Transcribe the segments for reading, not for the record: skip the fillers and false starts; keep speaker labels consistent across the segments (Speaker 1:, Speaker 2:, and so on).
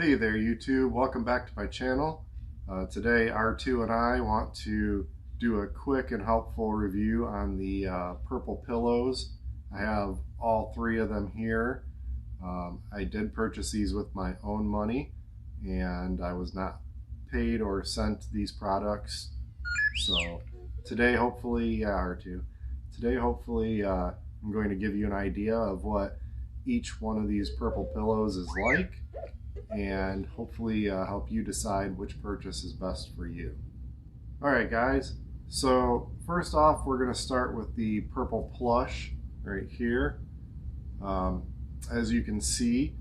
Speaker 1: Hey there YouTube, welcome back to my channel. Today R2 and I want to do a quick and helpful review on the purple pillows. I have all three of them here. I did purchase these with my own money and I was not paid or sent these products. So today hopefully, R2, today hopefully I'm going to give you an idea of what each one of these purple pillows is like, and hopefully help you decide which purchase is best for you. Alright guys, so first off we're going to start with the purple plush right here. As you can see,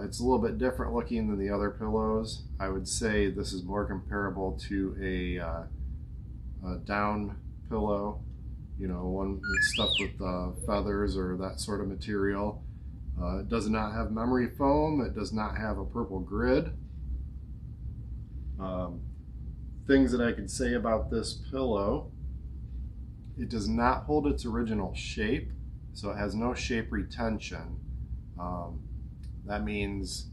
Speaker 1: it's a little bit different looking than the other pillows. I would say this is more comparable to a down pillow, you know, one that's stuffed with feathers or that sort of material. It does not have memory foam. It does not have a purple grid. Things that I could say about this pillow: it does not hold its original shape, so it has no shape retention. That means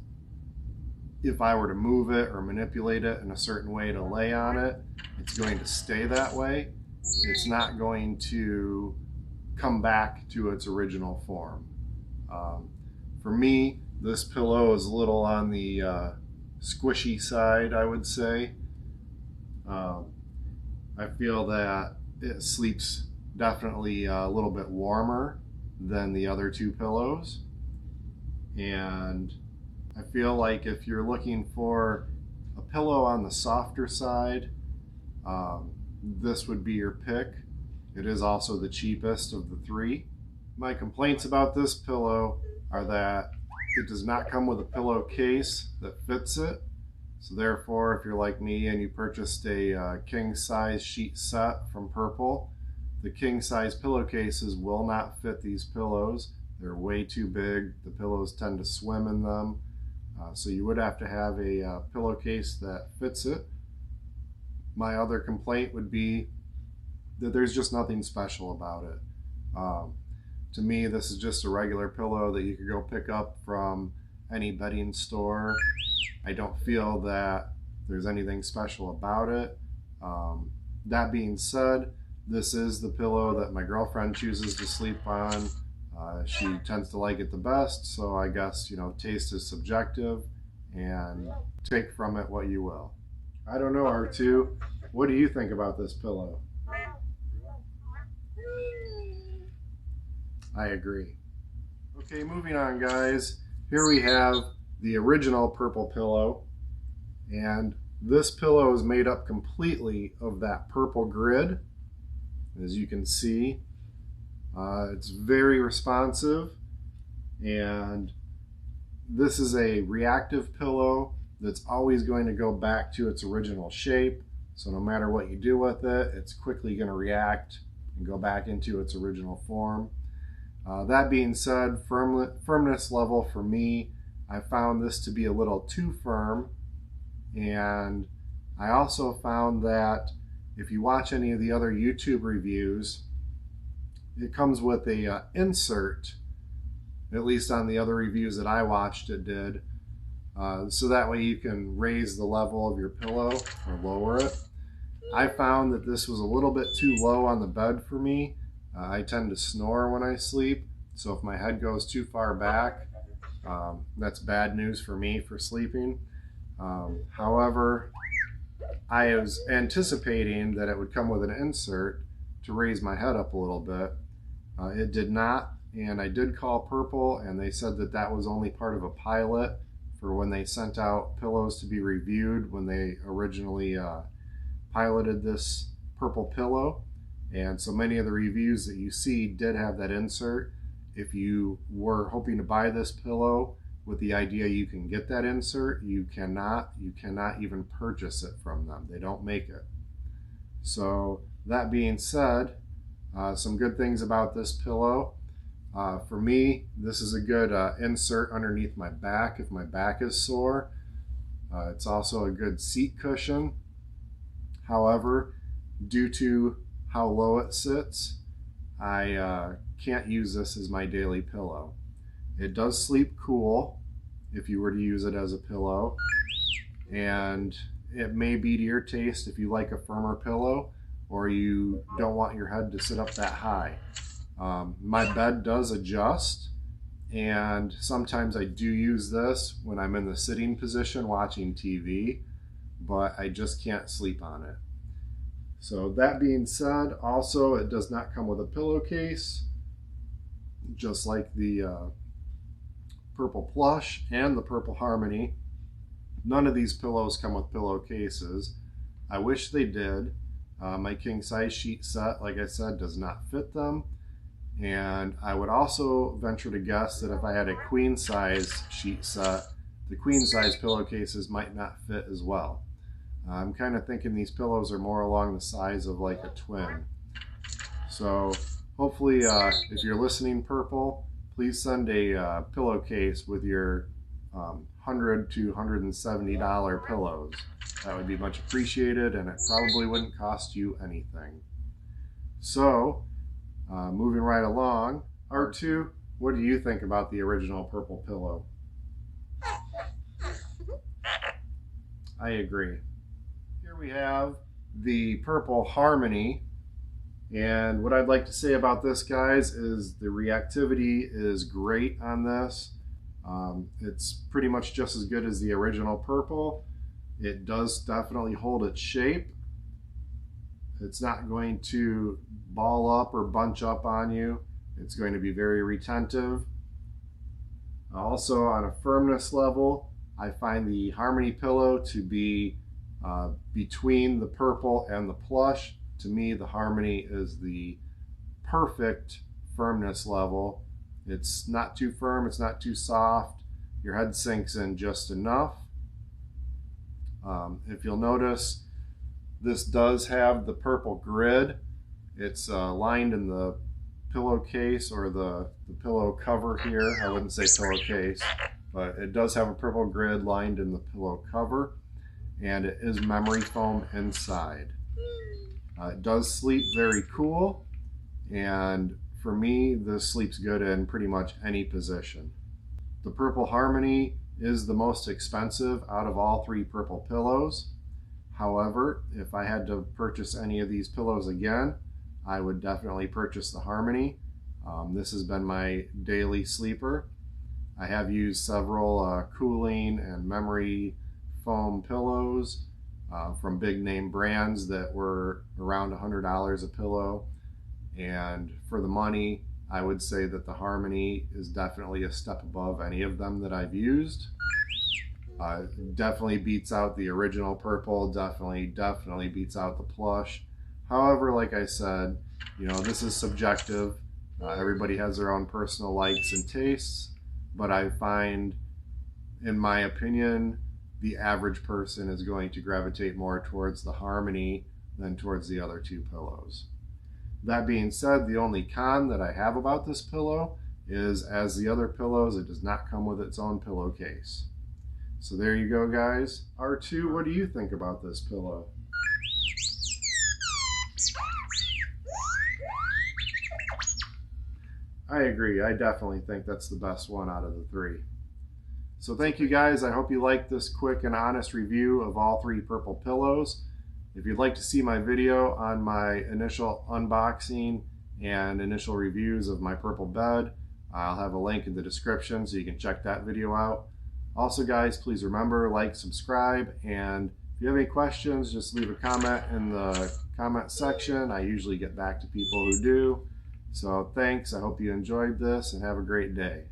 Speaker 1: if I were to move it or manipulate it in a certain way to lay on it, it's going to stay that way. It's not going to come back to its original form. For me, this pillow is a little on the squishy side, I would say. I feel that it sleeps definitely a little bit warmer than the other two pillows. And I feel like if you're looking for a pillow on the softer side, this would be your pick. It is also the cheapest of the three. My complaints about this pillow are that it does not come with a pillowcase that fits it. So therefore, if you're like me and you purchased a king size sheet set from Purple, the king size pillowcases will not fit these pillows. They're way too big. The pillows tend to swim in them. So you would have to have a pillowcase that fits it. My other complaint would be that there's just nothing special about it. To me, this is just a regular pillow that you could go pick up from any bedding store. I don't feel that there's anything special about it. That being said, this is the pillow that my girlfriend chooses to sleep on. She tends to like it the best, so I guess, you know, taste is subjective, and take from it what you will. I don't know, R2, what do you think about this pillow? I agree. Okay, moving on guys. Here we have the original purple pillow, and this pillow is made up completely of that purple grid. As you can see, it's very responsive, and this is a reactive pillow that's always going to go back to its original shape. So no matter what you do with it, it's quickly going to react and go back into its original form. That being said, firmness level for me, I found this to be a little too firm, and I also found that if you watch any of the other YouTube reviews, it comes with a insert, at least on the other reviews that I watched it did, so that way you can raise the level of your pillow or lower it. I found that this was a little bit too low on the bed for me. I tend to snore when I sleep, so if my head goes too far back, that's bad news for me for sleeping. However, I was anticipating that it would come with an insert to raise my head up a little bit. It did not, and I did call Purple, and they said that that was only part of a pilot for when they sent out pillows to be reviewed when they originally piloted this purple pillow. And so many of the reviews that you see did have that insert. If you were hoping to buy this pillow with the idea you can get that insert, you cannot even purchase it from them. They don't make it. So that being said, some good things about this pillow. For me, this is a good insert underneath my back if my back is sore. It's also a good seat cushion. However, due to how low it sits, I can't use this as my daily pillow. It does sleep cool. if you were to use it as a pillow. And it may be to your taste if you like a firmer pillow or you don't want your head to sit up that high. My bed does adjust, and sometimes I do use this when I'm in the sitting position watching TV, but I just can't sleep on it. So that being said, also it does not come with a pillowcase, just like the Purple Plush and the Purple Harmony. None of these pillows come with pillowcases. I wish they did. My king size sheet set, like I said, does not fit them. And I would also venture to guess that if I had a queen size sheet set, the queen size pillowcases might not fit as well. I'm kind of thinking these pillows are more along the size of like a twin. So hopefully, if you're listening, Purple, please send a pillowcase with your $100 to $170 pillows. That would be much appreciated, and it probably wouldn't cost you anything. So, moving right along, R2, what do you think about the original Purple pillow? I agree. Here we have the Purple Harmony, and what I'd like to say about this, guys, is the reactivity is great on this. It's pretty much just as good as the original Purple. It does definitely hold its shape. It's not going to ball up or bunch up on you. It's going to be very retentive. Also, on a firmness level, I find the Harmony pillow to be between the Purple and the Plush. To me, the Harmony is the perfect firmness level. It's not too firm, it's not too soft. Your head sinks in just enough. If you'll notice, this does have the purple grid. It's lined in the pillowcase or the pillow cover here. I wouldn't say pillowcase, but it does have a purple grid lined in the pillow cover, and it is memory foam inside. It does sleep very cool, and for me, this sleeps good in pretty much any position. The Purple Harmony is the most expensive out of all three Purple pillows. However, if I had to purchase any of these pillows again, I would definitely purchase the Harmony. This has been my daily sleeper. I have used several cooling and memory foam pillows from big name brands that were around $100 a pillow. And for the money, I would say that the Harmony is definitely a step above any of them that I've used. Definitely beats out the original Purple, definitely beats out the Plush. However, like I said, you know, this is subjective. Everybody has their own personal likes and tastes, but I find, in my opinion, the average person is going to gravitate more towards the Harmony than towards the other two pillows. That being said, the only con that I have about this pillow is, as the other pillows, it does not come with its own pillowcase. So there you go, guys. R2, what do you think about this pillow? I agree. I definitely think that's the best one out of the three. So thank you, guys. I hope you liked this quick and honest review of all three Purple pillows. If you'd like to see my video on my initial unboxing and initial reviews of my Purple bed, I'll have a link in the description so you can check that video out. Also, guys, please remember, like, subscribe, and if you have any questions, just leave a comment in the comment section. I usually get back to people who do. So thanks. I hope you enjoyed this, and have a great day.